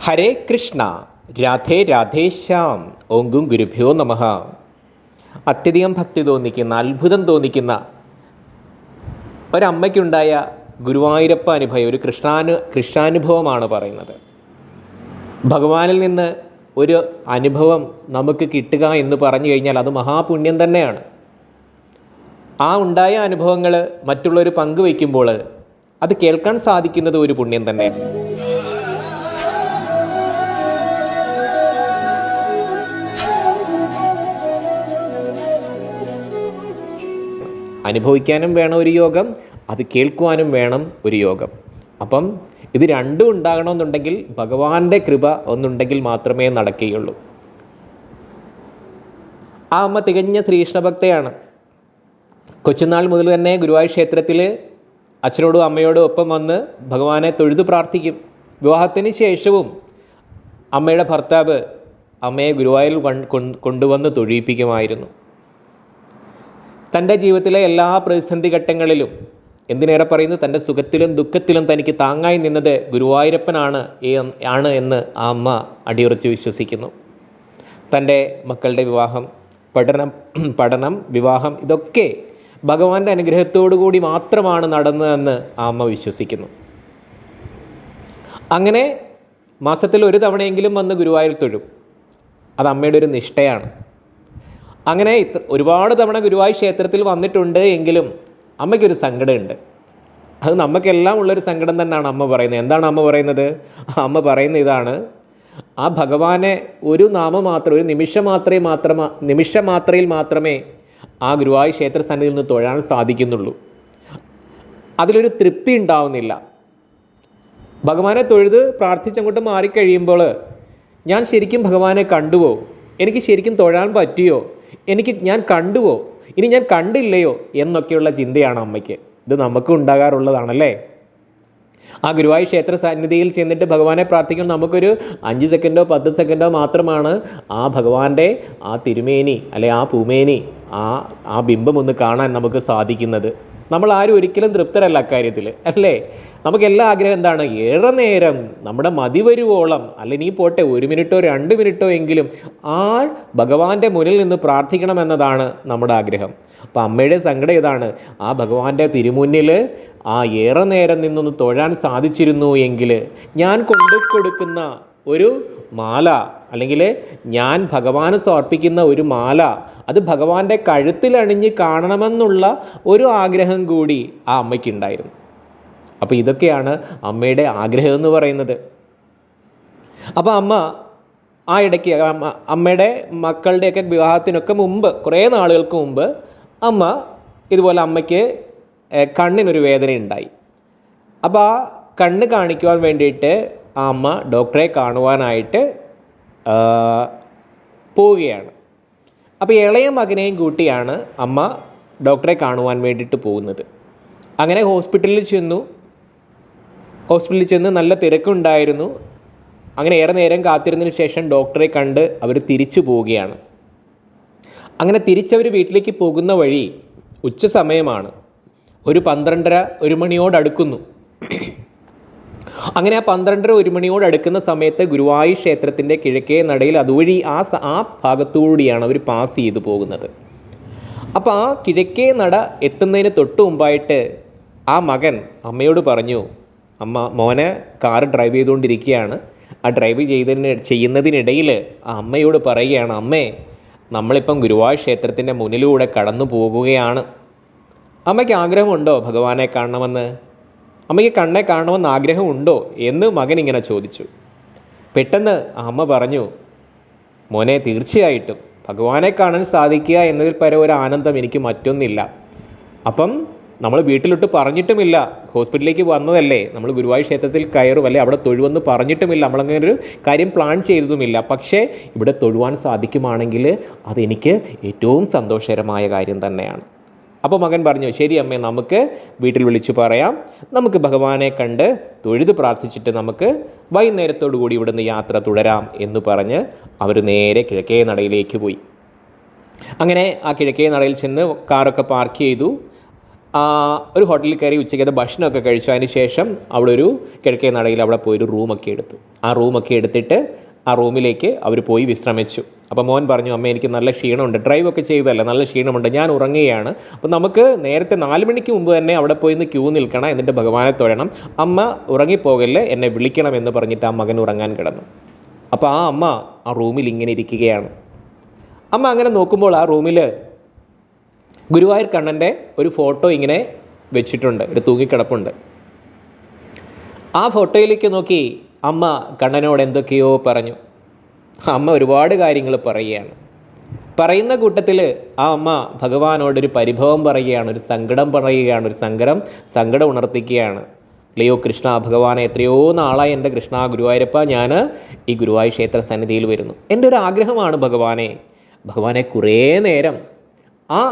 ഹരേ കൃഷ്ണ, രാധേ രാധേശ്യാം. ഓങ്കും ഗുരുഭ്യോ നമഃ. അത്യധികം ഭക്തി തോന്നിക്കുന്ന, അത്ഭുതം തോന്നിക്കുന്ന ഒരമ്മയ്ക്കുണ്ടായ ഗുരുവായൂരപ്പ അനുഭവം, ഒരു കൃഷ്ണാനുഭവമാണ് പറയുന്നത്. ഭഗവാനിൽ നിന്ന് ഒരു അനുഭവം നമുക്ക് കിട്ടുക എന്ന് പറഞ്ഞു കഴിഞ്ഞാൽ അത് മഹാപുണ്യം തന്നെയാണ്. ആ ഉണ്ടായ അനുഭവങ്ങൾ മറ്റുള്ളവർ പങ്കുവയ്ക്കുമ്പോൾ അത് കേൾക്കാൻ സാധിക്കുന്നത് ഒരു പുണ്യം തന്നെയാണ്. അനുഭവിക്കാനും വേണം ഒരു യോഗം, അത് കേൾക്കുവാനും വേണം ഒരു യോഗം. അപ്പം ഇത് രണ്ടും ഉണ്ടാകണമെന്നുണ്ടെങ്കിൽ ഭഗവാന്റെ കൃപ ഒന്നുണ്ടെങ്കിൽ മാത്രമേ നടക്കുകയുള്ളൂ. ആ അമ്മ തികഞ്ഞ ശ്രീകൃഷ്ണഭക്തയാണ്. കൊച്ചുനാൾ മുതൽ തന്നെ ഗുരുവായൂർ ക്ഷേത്രത്തിൽ അച്ഛനോടും അമ്മയോടും ഒപ്പം വന്ന് ഭഗവാനെ തൊഴുതു പ്രാർത്ഥിക്കും. വിവാഹത്തിന് ശേഷവും അമ്മയുടെ ഭർത്താവ് അമ്മയെ ഗുരുവായൂരിൽ കൊണ്ടുവന്ന് തൊഴിയിപ്പിക്കുമായിരുന്നു. തൻ്റെ ജീവിതത്തിലെ എല്ലാ പ്രതിസന്ധി ഘട്ടങ്ങളിലും, എന്തിനേറെ പറയുന്നു, തൻ്റെ സുഖത്തിലും ദുഃഖത്തിലും തനിക്ക് താങ്ങായി നിന്നത് ഗുരുവായൂരപ്പനാണ് എന്ന് ആ അമ്മ അടിയുറച്ച് വിശ്വസിക്കുന്നു. തൻ്റെ മക്കളുടെ വിവാഹം, പഠനം, വിവാഹം ഇതൊക്കെ ഭഗവാന്റെ അനുഗ്രഹത്തോടു കൂടി മാത്രമാണ് നടന്നതെന്ന് ആ അമ്മ വിശ്വസിക്കുന്നു. അങ്ങനെ മാസത്തിൽ ഒരു തവണയെങ്കിലും വന്ന് ഗുരുവായൂർ തൊഴും. അത് അമ്മയുടെ ഒരു നിഷ്ഠയാണ്. അങ്ങനെ ഒരുപാട് തവണ ഗുരുവായൂർ ക്ഷേത്രത്തിൽ വന്നിട്ടുണ്ട് എങ്കിലും അമ്മയ്ക്കൊരു സങ്കടമുണ്ട്. അത് നമുക്കെല്ലാം ഉള്ളൊരു സങ്കടം തന്നെയാണ് അമ്മ പറയുന്നത്. എന്താണ് അമ്മ പറയുന്നത്? അമ്മ പറയുന്ന ഇതാണ്: ആ ഭഗവാനെ ഒരു ഒരു നിമിഷമാത്രയിൽ മാത്രമേ ആ ഗുരുവായൂർ ക്ഷേത്ര സന്നിധിയിൽ നിന്ന് തൊഴാൻ സാധിക്കുന്നുള്ളൂ. അതിലൊരു തൃപ്തി ഉണ്ടാവുന്നില്ല. ഭഗവാനെ തൊഴുത് പ്രാർത്ഥിച്ചങ്ങോട്ട് മാറിക്കഴിയുമ്പോൾ ഞാൻ ശരിക്കും ഭഗവാനെ കണ്ടുവോ, എനിക്ക് ശരിക്കും തൊഴാൻ പറ്റിയോ, ഞാൻ കണ്ടുവോ, ഇനി ഞാൻ കണ്ടില്ലയോ എന്നൊക്കെയുള്ള ചിന്തയാണ് അമ്മയ്ക്ക്. ഇത് നമുക്കും ഉണ്ടാകാറുള്ളതാണല്ലേ. ആ ഗുരുവായൂർ ക്ഷേത്ര സന്നിധിയിൽ ചെന്നിട്ട് ഭഗവാനെ പ്രാർത്ഥിക്കുമ്പോൾ നമുക്കൊരു 5 സെക്കൻഡോ 10 സെക്കൻഡോ മാത്രമാണ് ആ ഭഗവാന്റെ ആ തിരുമേനി അല്ലെ ആ പൂമേനി, ആ ബിംബം ഒന്ന് കാണാൻ നമുക്ക് സാധിക്കുന്നത്. നമ്മൾ ആരും ഒരിക്കലും തൃപ്തരല്ല അക്കാര്യത്തിൽ, അല്ലേ? നമുക്കെല്ലാം ആഗ്രഹം എന്താണ്? ഏറെ നേരം നമ്മുടെ മതി വരുവോളം, അല്ലെങ്കിൽ നീ പോട്ടെ 1 മിനിറ്റോ 2 മിനിറ്റോ എങ്കിലും ആ ഭഗവാന്റെ മുന്നിൽ നിന്ന് പ്രാർത്ഥിക്കണമെന്നതാണ് നമ്മുടെ ആഗ്രഹം. അപ്പം അമ്മയുടെ സങ്കടം ഇതാണ്: ആ ഭഗവാന്റെ തിരുമുന്നിൽ ആ ഏറെ നേരം നിന്നൊന്ന് തൊഴാൻ സാധിച്ചിരുന്നു എങ്കിൽ ഞാൻ കൊണ്ടുകൊടുക്കുന്ന ഒരു മാല, അല്ലെങ്കിൽ ഞാൻ ഭഗവാന് സമർപ്പിക്കുന്ന ഒരു മാല, അത് ഭഗവാന്റെ കഴുത്തിൽ അണിഞ്ഞ് കാണണമെന്നുള്ള ഒരു ആഗ്രഹം കൂടി ആ അമ്മയ്ക്കുണ്ടായിരുന്നു. അപ്പോൾ ഇതൊക്കെയാണ് അമ്മയുടെ ആഗ്രഹം എന്ന് പറയുന്നത്. അപ്പോൾ അമ്മ ആ ഇടയ്ക്ക് അമ്മയുടെ മക്കളുടെയൊക്കെ വിവാഹത്തിനൊക്കെ മുമ്പ്, കുറേ നാളുകൾക്ക് മുമ്പ് അമ്മ ഇതുപോലെ അമ്മയ്ക്ക് കണ്ണിനൊരു വേദന ഉണ്ടായി. അപ്പോൾ ആ കണ്ണ് കാണിക്കുവാൻ വേണ്ടിയിട്ട് ആ അമ്മ ഡോക്ടറെ കാണുവാനായിട്ട് പോവുകയാണ്. അപ്പോൾ ഇളയ മകനെയും കൂട്ടിയാണ് അമ്മ ഡോക്ടറെ കാണുവാൻ വേണ്ടിയിട്ട് പോകുന്നത്. അങ്ങനെ ഹോസ്പിറ്റലിൽ ചെന്ന് നല്ല തിരക്കുണ്ടായിരുന്നു. അങ്ങനെ ഏറെ നേരം കാത്തിരുന്നതിന് ശേഷം ഡോക്ടറെ കണ്ട് അവർ തിരിച്ചു പോവുകയാണ്. അങ്ങനെ തിരിച്ചവർ വീട്ടിലേക്ക് പോകുന്ന വഴി ഉച്ച സമയമാണ്. ഒരു 12:30-1 മണിയോടടുക്കുന്നു. അങ്ങനെ ആ 12:30-1 മണിയോടടുക്കുന്ന സമയത്ത് ഗുരുവായൂർ ക്ഷേത്രത്തിൻ്റെ കിഴക്കേ നടയിൽ അതുവഴി ആ ഭാഗത്തുകൂടിയാണ് അവർ പാസ് ചെയ്തു പോകുന്നത്. അപ്പോൾ ആ കിഴക്കേ നട എത്തുന്നതിന് തൊട്ട് മുമ്പായിട്ട് ആ മകൻ അമ്മയോട് പറഞ്ഞു: അമ്മ, മോനെ കാറ് ഡ്രൈവ് ചെയ്തുകൊണ്ടിരിക്കുകയാണ്. ആ ഡ്രൈവ് ചെയ്യുന്നതിനിടയിൽ ആ അമ്മയോട് പറയുകയാണ്: അമ്മേ, നമ്മളിപ്പം ഗുരുവായൂർ ക്ഷേത്രത്തിൻ്റെ മുന്നിലൂടെ കടന്നു പോകുകയാണ്. അമ്മയ്ക്ക് ആഗ്രഹമുണ്ടോ ഭഗവാനെ കാണണമെന്ന്? അമ്മയ്ക്ക് കണ്ണെ കാണണമെന്ന് ആഗ്രഹമുണ്ടോ എന്ന് മകൻ ഇങ്ങനെ ചോദിച്ചു. പെട്ടെന്ന് അമ്മ പറഞ്ഞു: മോനെ, തീർച്ചയായിട്ടും ഭഗവാനെ കാണാൻ സാധിക്കുക എന്നതിൽ പരം ഒരു ആനന്ദം എനിക്ക് മറ്റൊന്നില്ല. അപ്പം നമ്മൾ വീട്ടിലോട്ട് പറഞ്ഞിട്ടുമില്ല, ഹോസ്പിറ്റലിലേക്ക് വന്നതല്ലേ, നമ്മൾ ഗുരുവായൂർ ക്ഷേത്രത്തിൽ കയറും അല്ലേ, അവിടെ തൊഴുവെന്ന് പറഞ്ഞിട്ടുമില്ല, നമ്മളങ്ങനെ ഒരു കാര്യം പ്ലാൻ ചെയ്തതുമില്ല. പക്ഷേ ഇവിടെ തൊഴുവാൻ സാധിക്കുമാണെങ്കിൽ അതെനിക്ക് ഏറ്റവും സന്തോഷകരമായ കാര്യം തന്നെയാണ്. അപ്പോൾ മകൻ പറഞ്ഞു: ശരി അമ്മേ, നമുക്ക് വീട്ടിൽ വിളിച്ചു പറയാം, നമുക്ക് ഭഗവാനെ കണ്ട് തൊഴുത് പ്രാർത്ഥിച്ചിട്ട് നമുക്ക് വൈകുന്നേരത്തോടു കൂടി ഇവിടുന്ന് യാത്ര തുടരാം എന്ന് പറഞ്ഞ് അവർ നേരെ കിഴക്കേ നടയിലേക്ക് പോയി. അങ്ങനെ ആ കിഴക്കേ നടയിൽ ചെന്ന് കാറൊക്കെ പാർക്ക് ചെയ്തു. ഒരു ഹോട്ടലിൽ കയറി ഉച്ചയ്ക്കത്തെ ഭക്ഷണമൊക്കെ കഴിച്ചു. അതിന് ശേഷം അവിടെ ഒരു കിഴക്കേ നടയിൽ അവിടെ പോയി ഒരു റൂമൊക്കെ എടുത്തു. ആ റൂമൊക്കെ എടുത്തിട്ട് ആ റൂമിലേക്ക് അവർ പോയി വിശ്രമിച്ചു. അപ്പോൾ മോൻ പറഞ്ഞു, അമ്മ എനിക്ക് നല്ല ക്ഷീണമുണ്ട്, ഡ്രൈവൊക്കെ ചെയ്തതല്ല, നല്ല ക്ഷീണമുണ്ട്, ഞാൻ ഉറങ്ങുകയാണ്. അപ്പോൾ നമുക്ക് നേരത്തെ 4 മണിക്ക് മുമ്പ് തന്നെ അവിടെ പോയി നിന്ന് ക്യൂ നിൽക്കണം, എന്നിട്ട് ഭഗവാനെ തൊഴണം, അമ്മ ഉറങ്ങിപ്പോകല്ലേ, എന്നെ വിളിക്കണം എന്ന് പറഞ്ഞിട്ട് ആ മകൻ ഉറങ്ങാൻ കിടന്നു. അപ്പോൾ ആ അമ്മ ആ റൂമിൽ ഇങ്ങനെ ഇരിക്കുകയാണ്. അമ്മ അങ്ങനെ നോക്കുമ്പോൾ ആ റൂമിൽ ഗുരുവായൂർ കണ്ണൻ്റെ ഒരു ഫോട്ടോ ഇങ്ങനെ വെച്ചിട്ടുണ്ട്, ഒരു തൂങ്ങിക്കിടപ്പുണ്ട്. ആ ഫോട്ടോയിലേക്ക് നോക്കി അമ്മ കണ്ണനോട് എന്തൊക്കെയോ പറഞ്ഞു. അമ്മ ഒരുപാട് കാര്യങ്ങൾ പറയുകയാണ്. പറയുന്ന കൂട്ടത്തിൽ ആ അമ്മ ഭഗവാനോടൊരു പരിഭവം പറയുകയാണ്, ഒരു സങ്കടം പറയുകയാണ്, ഒരു സങ്കടം ഉണർത്തിക്കുകയാണ്. അല്ലയോ കൃഷ്ണ, ഭഗവാനെ, എത്രയോ നാളായി എൻ്റെ കൃഷ്ണ ഗുരുവായൂരപ്പ ഞാൻ ഈ ഗുരുവായൂർ ക്ഷേത്ര സന്നിധിയിൽ വരുന്നു. എൻ്റെ ഒരു ആഗ്രഹമാണ് ഭഗവാനെ കുറേ നേരം ആ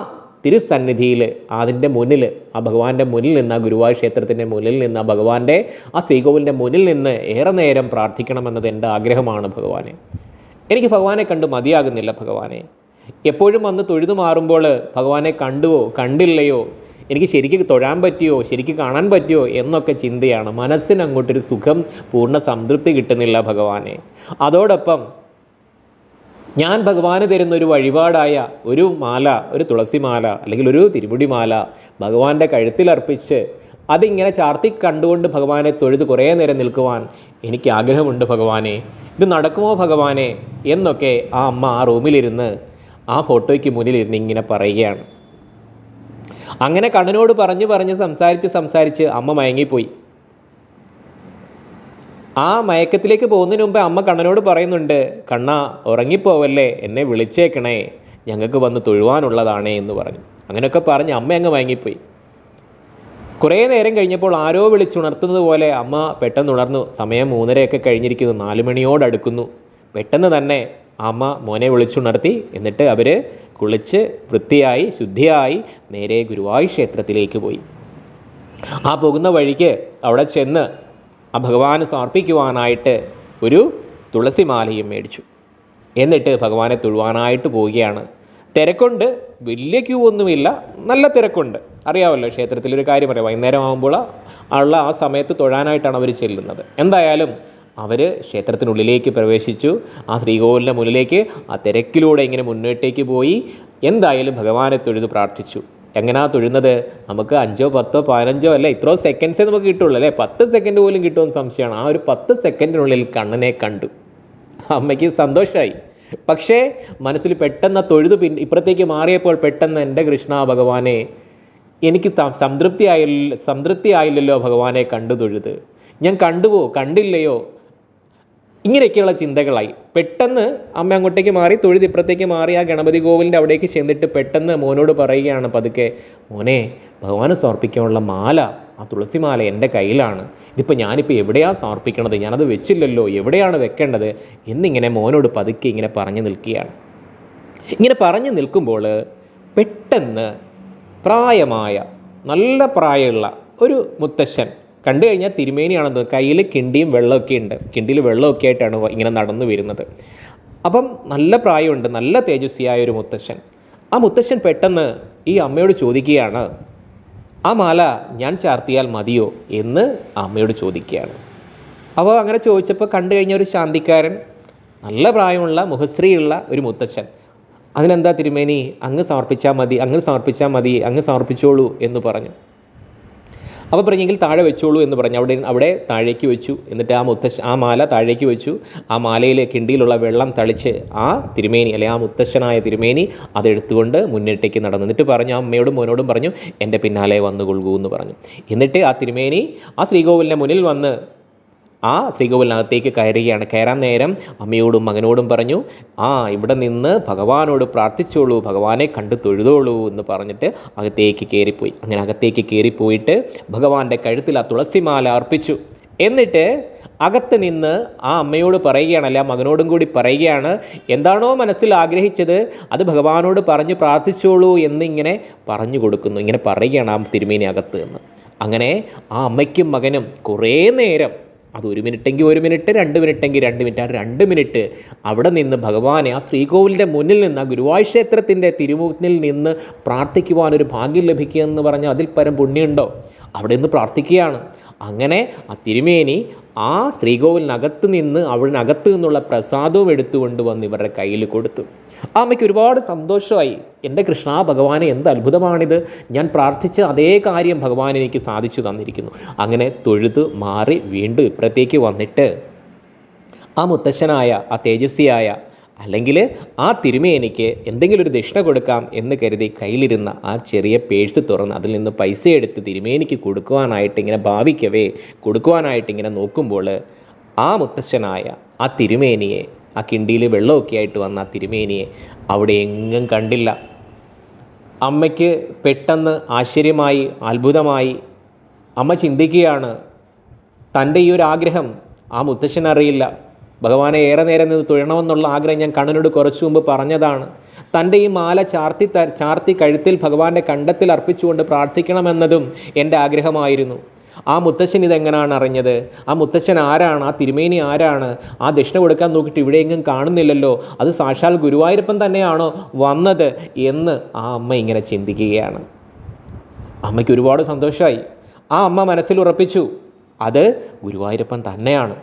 തിരുസന്നിധിയിൽ, അതിൻ്റെ മുന്നിൽ, ആ ഭഗവാന്റെ മുന്നിൽ നിന്ന്, ആ ഗുരുവായൂർ ക്ഷേത്രത്തിൻ്റെ മുന്നിൽ നിന്ന്, ആ ഭഗവാന്റെ ആ ശ്രീകോവിലിൻ്റെ മുന്നിൽ നിന്ന് ഏറെ നേരം പ്രാർത്ഥിക്കണമെന്നത് എൻ്റെ ആഗ്രഹമാണ് ഭഗവാനെ. എനിക്ക് ഭഗവാനെ കണ്ട് മതിയാകുന്നില്ല ഭഗവാനെ. എപ്പോഴും വന്ന് തൊഴുതു മാറുമ്പോൾ ഭഗവാനെ കണ്ടുവോ കണ്ടില്ലയോ, എനിക്ക് ശരിക്കും തൊഴാൻ പറ്റിയോ, ശരിക്കും കാണാൻ പറ്റിയോ എന്നൊക്കെ ചിന്തയാണ്. മനസ്സിന് അങ്ങോട്ടൊരു സുഖം, പൂർണ്ണ സംതൃപ്തി കിട്ടുന്നില്ല ഭഗവാനെ. അതോടൊപ്പം ഞാൻ ഭഗവാന് തരുന്ന ഒരു വഴിപാടായ ഒരു മാല, ഒരു തുളസിമാല അല്ലെങ്കിൽ ഒരു തിരുമുടിമാല ഭഗവാന്റെ കഴുത്തിലർപ്പിച്ച് അതിങ്ങനെ ചാർത്തി കണ്ടുകൊണ്ട് ഭഗവാനെ തൊഴുത് കുറേ നേരം നിൽക്കുവാൻ എനിക്ക് ആഗ്രഹമുണ്ട് ഭഗവാനെ. ഇത് നടക്കുമോ ഭഗവാനെ എന്നൊക്കെ ആ അമ്മ ആ റൂമിലിരുന്ന് ആ ഫോട്ടോയ്ക്ക് മുന്നിലിരുന്ന് ഇങ്ങനെ പറയുകയാണ്. അങ്ങനെ കണ്ണനോട് പറഞ്ഞ് സംസാരിച്ച് അമ്മ മയങ്ങിപ്പോയി. ആ മയക്കത്തിലേക്ക് പോകുന്നതിന് മുമ്പ് അമ്മ കണ്ണനോട് പറയുന്നുണ്ട്, കണ്ണ ഉറങ്ങിപ്പോവല്ലേ, എന്നെ വിളിച്ചേക്കണേ, ഞങ്ങൾക്ക് വന്ന് തൊഴുവാനുള്ളതാണേ എന്ന് പറഞ്ഞു. അങ്ങനെയൊക്കെ പറഞ്ഞ് അമ്മ അങ്ങ് മയങ്ങിപ്പോയി. കുറേ നേരം കഴിഞ്ഞപ്പോൾ ആരോ വിളിച്ചുണർത്തുന്നത് പോലെ അമ്മ പെട്ടെന്ന് ഉണർന്നു. സമയം 3:30 കഴിഞ്ഞിരിക്കുന്നു, 4 മണിയോടടുക്കുന്നു. പെട്ടെന്ന് തന്നെ അമ്മ മോനെ വിളിച്ചുണർത്തി. എന്നിട്ട് അവർ കുളിച്ച് വൃത്തിയായി ശുദ്ധിയായി നേരെ ഗുരുവായൂർ ക്ഷേത്രത്തിലേക്ക് പോയി. ആ പോകുന്ന വഴിക്ക് അവിടെ ചെന്ന് ആ ഭഗവാന് സമർപ്പിക്കുവാനായിട്ട് ഒരു തുളസിമാലയും മേടിച്ചു. എന്നിട്ട് ഭഗവാനെ തൊഴുവാനായിട്ട് പോവുകയാണ്. തിരക്കുണ്ട്, വലിയ ക്യൂ ഒന്നുമില്ല, നല്ല തിരക്കുണ്ട്. അറിയാമല്ലോ, ക്ഷേത്രത്തിലൊരു കാര്യം പറയാം, വൈകുന്നേരം ആകുമ്പോൾ ഉള്ള ആ സമയത്ത് തൊഴാനായിട്ടാണ് അവർ ചെല്ലുന്നത്. എന്തായാലും അവർ ക്ഷേത്രത്തിനുള്ളിലേക്ക് പ്രവേശിച്ചു. ആ ശ്രീകോവിലിൻ്റെ മുന്നിലേക്ക് ആ തിരക്കിലൂടെ ഇങ്ങനെ മുന്നോട്ടേക്ക് പോയി. എന്തായാലും ഭഗവാനെ തൊഴുത് പ്രാർത്ഥിച്ചു. എങ്ങനെയാ തൊഴുന്നത്? നമുക്ക് 5, 10, 15 അല്ല, ഇത്രയോ സെക്കൻഡ്സേ നമുക്ക് കിട്ടുള്ളൂ അല്ലേ? 10 സെക്കൻഡ് പോലും കിട്ടുമെന്ന് സംശയമാണ്. ആ ഒരു 10 സെക്കൻഡിനുള്ളിൽ കണ്ണനെ കണ്ടു. അമ്മയ്ക്ക് സന്തോഷമായി. പക്ഷേ മനസ്സിൽ പെട്ടെന്ന് തൊഴുത് ഇപ്പുറത്തേക്ക് മാറിയപ്പോൾ പെട്ടെന്ന് എൻ്റെ കൃഷ്ണ ഭഗവാനെ, എനിക്ക് സംതൃപ്തിയായില്ലല്ലോ ഭഗവാനെ കണ്ടു തൊഴുത്, ഞാൻ കണ്ടുവോ കണ്ടില്ലയോ, ഇങ്ങനെയൊക്കെയുള്ള ചിന്തകളായി. പെട്ടെന്ന് അമ്മ അങ്ങോട്ടേക്ക് മാറി, തൊഴുത് ഇപ്പുറത്തേക്ക് മാറി ആ ഗണപതി കോവിലിൻ്റെ അവിടേക്ക് ചെന്നിട്ട് പെട്ടെന്ന് മോനോട് പറയുകയാണ് പതുക്കെ, മോനെ, ഭഗവാന് സമർപ്പിക്കാനുള്ള മാല, ആ തുളസിമാല എൻ്റെ കയ്യിലാണ്. ഞാനിപ്പോൾ എവിടെയാണ് സമർപ്പിക്കണത്? ഞാനത് വെച്ചില്ലല്ലോ, എവിടെയാണ് വെക്കേണ്ടത് എന്നിങ്ങനെ മോനോട് പതുക്കെ ഇങ്ങനെ പറഞ്ഞു നിൽക്കുകയാണ്. ഇങ്ങനെ പറഞ്ഞു നിൽക്കുമ്പോൾ പെട്ടെന്ന് പ്രായമായ, നല്ല പ്രായമുള്ള ഒരു മുത്തശ്ശൻ, കണ്ടു കഴിഞ്ഞാൽ തിരുമേനിയാണെന്ന്, കയ്യിൽ കിണ്ടിയും വെള്ളമൊക്കെ ഉണ്ട്, കിണ്ടിയിൽ വെള്ളമൊക്കെ ആയിട്ടാണ് ഇങ്ങനെ നടന്നു വരുന്നത്. അപ്പം നല്ല പ്രായമുണ്ട്, നല്ല തേജസ്വിയായ ഒരു മുത്തശ്ശൻ. ആ മുത്തശ്ശൻ പെട്ടെന്ന് ഈ അമ്മയോട് ചോദിക്കുകയാണ്, ആ മാല ഞാൻ ചാർത്തിയാൽ മതിയോ എന്ന് അമ്മയോട് ചോദിക്കുകയാണ്. അപ്പോൾ അങ്ങനെ ചോദിച്ചപ്പോൾ കണ്ടു കഴിഞ്ഞ ഒരു ശാന്തിക്കാരൻ, നല്ല പ്രായമുള്ള മുഖശ്രീയുള്ള ഒരു മുത്തശ്ശൻ, അതിനെന്താ തിരുമേനി, അങ്ങ് സമർപ്പിച്ചാൽ മതി, അങ്ങ് സമർപ്പിച്ചോളൂ എന്ന് പറഞ്ഞു. അപ്പോൾ പറഞ്ഞെങ്കിൽ താഴെ വെച്ചോളൂ എന്ന് പറഞ്ഞു. അവിടെ താഴേക്ക് വെച്ചു. എന്നിട്ട് ആ മാല താഴേക്ക് വെച്ചു. ആ മാലയിൽ കിണ്ടിയിലുള്ള വെള്ളം തളിച്ച് ആ തിരുമേനി, അല്ലെങ്കിൽ ആ മുത്തശ്ശനായ തിരുമേനി അതെടുത്തുകൊണ്ട് മുന്നിട്ടേക്ക് നടന്നു. എന്നിട്ട് പറഞ്ഞു, ആ അമ്മയോടും മോനോടും പറഞ്ഞു, എൻ്റെ പിന്നാലെ വന്നുകൊള്ളൂ എന്ന് പറഞ്ഞു. എന്നിട്ട് ആ തിരുമേനി ആ ശ്രീകോവിലിൻ്റെ മുന്നിൽ വന്ന് ആ ശ്രീകോവിലിനകത്തേക്ക് കയറുകയാണ്. കയറാൻ നേരം അമ്മയോടും മകനോടും പറഞ്ഞു, ഇവിടെ നിന്ന് ഭഗവാനോട് പ്രാർത്ഥിച്ചോളൂ, ഭഗവാനെ കണ്ടു തൊഴുതോളൂ എന്ന് പറഞ്ഞിട്ട് അകത്തേക്ക് കയറിപ്പോയി. അങ്ങനെ അകത്തേക്ക് കയറിപ്പോയിട്ട് ഭഗവാന്റെ കഴുത്തിൽ ആ തുളസിമാല അർപ്പിച്ചു. എന്നിട്ട് അകത്ത് നിന്ന് ആ അമ്മയോട് പറയുകയാണ്, അല്ല മകനോടും കൂടി പറയുകയാണ്, എന്താണോ മനസ്സിൽ ആഗ്രഹിച്ചത് അത് ഭഗവാനോട് പറഞ്ഞ് പ്രാർത്ഥിച്ചോളൂ എന്നിങ്ങനെ പറഞ്ഞു കൊടുക്കുന്നു. ഇങ്ങനെ പറയുകയാണ് ആ തിരുമേനി അകത്ത് നിന്ന്. അങ്ങനെ ആ അമ്മയ്ക്കും മകനും കുറേ നേരം അത് 1 മിനിറ്റെങ്കിൽ 1 മിനിറ്റ്, 2 മിനിറ്റെങ്കിൽ 2 മിനിറ്റ്, ആ 2 മിനിറ്റ് അവിടെ നിന്ന് ഭഗവാനെ ആ ശ്രീകോവിലിൻ്റെ മുന്നിൽ നിന്ന്, ആ ഗുരുവായൂർ ക്ഷേത്രത്തിൻ്റെ തിരുമുന്നിൽ നിന്ന് പ്രാർത്ഥിക്കുവാനൊരു ഭാഗ്യം ലഭിക്കുക എന്ന് പറഞ്ഞാൽ അതിൽ പരം പുണ്യമുണ്ടോ? അവിടെ നിന്ന് പ്രാർത്ഥിക്കുകയാണ്. അങ്ങനെ ആ തിരുമേനി ആ ശ്രീകോവിലിനകത്ത് നിന്ന്, അവിടിനകത്ത് നിന്നുള്ള പ്രസാദവും എടുത്തുകൊണ്ട് വന്ന് ഇവരുടെ കയ്യിൽ കൊടുത്തു. ആ അമ്മയ്ക്ക് ഒരുപാട് സന്തോഷമായി. എൻ്റെ കൃഷ്ണ ഭഗവാനെ, എന്ത് അത്ഭുതമാണിത്! ഞാൻ പ്രാർത്ഥിച്ച അതേ കാര്യം ഭഗവാൻ എനിക്ക് സാധിച്ചു തന്നിരിക്കുന്നു. അങ്ങനെ തൊഴുത് മാറി വീണ്ടും ഇപ്പുറത്തേക്ക് വന്നിട്ട് ആ മുത്തശ്ശനായ, ആ തേജസ്വിയായ, അല്ലെങ്കിൽ ആ തിരുമേനിക്ക് എന്തെങ്കിലും ഒരു ദക്ഷിണ കൊടുക്കാം എന്ന് കരുതി കയ്യിലിരുന്ന ആ ചെറിയ പേഴ്സ് തുറന്ന് അതിൽ നിന്ന് പൈസ എടുത്ത് തിരുമേനിക്ക് കൊടുക്കുവാനായിട്ട് ഇങ്ങനെ ഭാവിക്കവേ, കൊടുക്കുവാനായിട്ട് ഇങ്ങനെ നോക്കുമ്പോൾ ആ മുത്തശ്ശനായ ആ തിരുമേനിയെ, ആ കിണ്ടിയിൽ വെള്ളമൊക്കെ ആയിട്ട് വന്ന ആ തിരുമേനിയെ അവിടെ എങ്ങും കണ്ടില്ല. അമ്മയ്ക്ക് പെട്ടെന്ന് ആശ്ചര്യമായി, അത്ഭുതമായി. അമ്മ ചിന്തിക്കുകയാണ്, തൻ്റെ ഈ ഒരു ആഗ്രഹം ആ മുത്തശ്ശൻ അറിയില്ല. ഭഗവാനെ ഏറെ നേരം നിന്ന് തൊഴണമെന്നുള്ള ആഗ്രഹം ഞാൻ കണ്ണനോട് കുറച്ചു മുമ്പ് പറഞ്ഞതാണ്. തൻ്റെ ഈ മാല ചാർത്തി കഴുത്തിൽ ഭഗവാന്റെ കണ്ടത്തിൽ അർപ്പിച്ചുകൊണ്ട് പ്രാർത്ഥിക്കണമെന്നതും എൻ്റെ ആഗ്രഹമായിരുന്നു. ആ മുത്തശ്ശൻ ഇതെങ്ങനെയാണ് അറിഞ്ഞത്? ആ മുത്തശ്ശൻ ആരാണ്? ആ തിരുമേനി ആരാണ്? ആ ദക്ഷിണ കൊടുക്കാൻ നോക്കിയിട്ട് ഇവിടെയെങ്ങും കാണുന്നില്ലല്ലോ. അത് സാക്ഷാൽ ഗുരുവായൂരപ്പൻ തന്നെയാണോ വന്നത് എന്ന് ആ അമ്മ ഇങ്ങനെ ചിന്തിക്കുകയാണ്. അമ്മയ്ക്ക് ഒരുപാട് സന്തോഷമായി. ആ അമ്മ മനസ്സിൽ ഉറപ്പിച്ചു, അത് ഗുരുവായൂരപ്പൻ തന്നെയാണ്,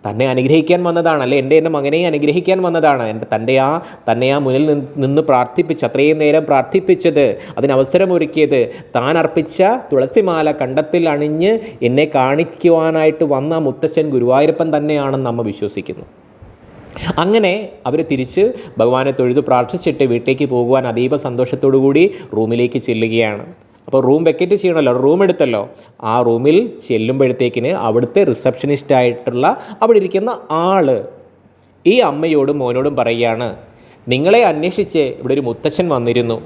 തന്നെ അനുഗ്രഹിക്കാൻ വന്നതാണ്, അല്ലെ എൻ്റെ മകനെ അനുഗ്രഹിക്കാൻ വന്നതാണ്. തന്നെ ആ മുന്നിൽ നിന്ന് പ്രാർത്ഥിപ്പിച്ച്, അത്രയും നേരം പ്രാർത്ഥിപ്പിച്ചത്, അതിനവസരമൊരുക്കിയത്, താൻ അർപ്പിച്ച തുളസിമാല കണ്ടത്തിൽ അണിഞ്ഞ് എന്നെ കാണിക്കുവാനായിട്ട് വന്ന മുത്തശ്ശൻ ഗുരുവായൂരപ്പൻ തന്നെയാണെന്ന് അമ്മ വിശ്വസിക്കുന്നു. അങ്ങനെ അവർ തിരിച്ച് ഭഗവാനെ തൊഴുത് പ്രാർത്ഥിച്ചിട്ട് വീട്ടിലേക്ക് പോകുവാൻ അതീവ സന്തോഷത്തോടു കൂടി റൂമിലേക്ക് ചെല്ലുകയാണ്. അപ്പോൾ റൂം വെക്കറ്റ് ചെയ്യണമല്ലോ, റൂം എടുത്തല്ലോ. ആ റൂമിൽ ചെല്ലുമ്പോഴത്തേക്കിന് അവിടുത്തെ റിസപ്ഷനിസ്റ്റായിട്ടുള്ള അവിടെ ഇരിക്കുന്ന ആൾ ഈ അമ്മയോടും മോനോടും പറയുകയാണ്, നിങ്ങളെ അന്വേഷിച്ച് ഇവിടെ ഒരു മുത്തശ്ശൻ വന്നിരുന്നു,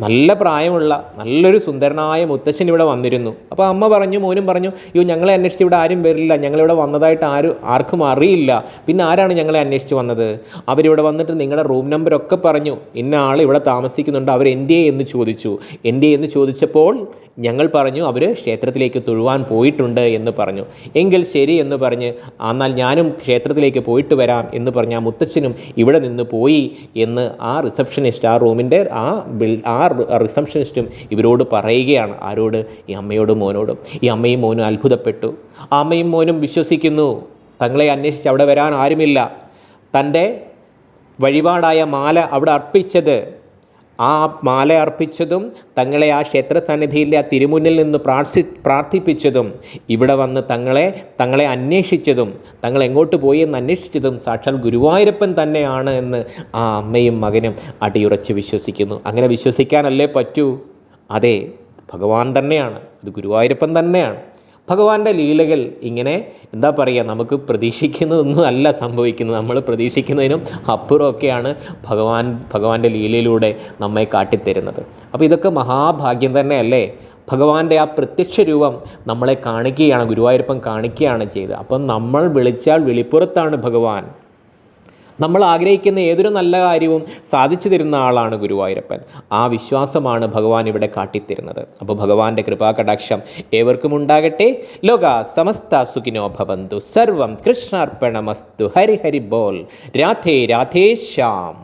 നല്ല പ്രായമുള്ള നല്ലൊരു സുന്ദരനായ മുത്തശ്ശൻ ഇവിടെ വന്നിരുന്നു. അപ്പോൾ അമ്മ പറഞ്ഞു, മോനും പറഞ്ഞു, അയ്യോ ഞങ്ങളെ അന്വേഷിച്ച് ഇവിടെ ആരും വരില്ല, ഞങ്ങളിവിടെ വന്നതായിട്ട് ആർക്കും അറിയില്ല, പിന്നെ ആരാണ് ഞങ്ങളെ അന്വേഷിച്ച് വന്നത്? അവരിവിടെ വന്നിട്ട് നിങ്ങളുടെ റൂം നമ്പറൊക്കെ പറഞ്ഞു, ഇന്ന ആൾ ഇവിടെ താമസിക്കുന്നുണ്ട്, അവർ എൻ്റെ എന്ന് ചോദിച്ചു. എൻ്റെ എന്ന് ചോദിച്ചപ്പോൾ ഞങ്ങൾ പറഞ്ഞു അവർ ക്ഷേത്രത്തിലേക്ക് തൊഴുവാൻ പോയിട്ടുണ്ട് എന്ന് പറഞ്ഞു. എങ്കിൽ ശരി എന്ന് പറഞ്ഞ്, എന്നാൽ ഞാനും ക്ഷേത്രത്തിലേക്ക് പോയിട്ട് വരാം എന്ന് പറഞ്ഞ് ആ മുത്തച്ഛനും ഇവിടെ നിന്ന് പോയി എന്ന് ആ റിസപ്ഷനിസ്റ്റ്, ആ റൂമിൻ്റെ ആ റിസപ്ഷനിസ്റ്റും ഇവരോട് പറയുകയാണ്. ആരോട്? ഈ അമ്മയോടും മോനോടും. ഈ അമ്മയും മോനും അത്ഭുതപ്പെട്ടു. ആ അമ്മയും മോനും വിശ്വസിക്കുന്നു, തങ്ങളെ അന്വേഷിച്ച് അവിടെ വരാൻ ആരുമില്ല. തൻ്റെ വഴിപാടായ മാല അവിടെ അർപ്പിച്ചത്, ആ മാല അർപ്പിച്ചതും തങ്ങളെ ആ ക്ഷേത്രസന്നിധിയിലെ ആ തിരുമുന്നിൽ നിന്ന് പ്രാർത്ഥിപ്പിച്ചതും ഇവിടെ വന്ന് തങ്ങളെ അന്വേഷിച്ചതും, തങ്ങൾ എങ്ങോട്ട് പോയി എന്ന് അന്വേഷിച്ചതും സാക്ഷാൽ ഗുരുവായൂരപ്പൻ തന്നെയാണ് എന്ന് ആ അമ്മയും മകനും അടിയുറച്ച് വിശ്വസിക്കുന്നു. അങ്ങനെ വിശ്വസിക്കാനല്ലേ പറ്റൂ? അതെ, ഭഗവാൻ തന്നെയാണ്, ഇത് ഗുരുവായൂരപ്പൻ തന്നെയാണ്. ഭഗവാന്റെ ലീലകൾ ഇങ്ങനെ എന്താ പറയുക, നമുക്ക് പ്രതീക്ഷിക്കുന്നതൊന്നും അല്ല സംഭവിക്കുന്നത്. നമ്മൾ പ്രതീക്ഷിക്കുന്നതിനും അപ്പുറമൊക്കെയാണ് ഭഗവാന്റെ ലീലയിലൂടെ നമ്മെ കാട്ടിത്തരുന്നത്. അപ്പോൾ ഇതൊക്കെ മഹാഭാഗ്യം തന്നെയല്ലേ? ഭഗവാന്റെ ആ പ്രത്യക്ഷ രൂപം നമ്മളെ കാണിക്കുകയാണ്, ഗുരുവായൂരപ്പൻ കാണിക്കുകയാണ് ചെയ്തത്. അപ്പം നമ്മൾ വിളിച്ചാൽ വെളിപ്പുറത്താണ് ഭഗവാൻ. നമ്മൾ ആഗ്രഹിക്കുന്ന ഏതൊരു നല്ല കാര്യവും സാധിച്ചു തരുന്ന ആളാണ് ഗുരുവായൂരപ്പൻ. ആ വിശ്വാസമാണ് ഭഗവാൻ ഇവിടെ കാട്ടിത്തരുന്നത്. അപ്പോൾ ഭഗവാന്റെ കൃപാകടാക്ഷം ഏവർക്കും ഉണ്ടാകട്ടെ. ലോക സമസ്ത സുഖിനോ ഭവന്തു. സർവം കൃഷ്ണാർപ്പണമസ്തു. ഹരി ഹരി ബോൽ. രാധേ രാധേ ശ്യാം.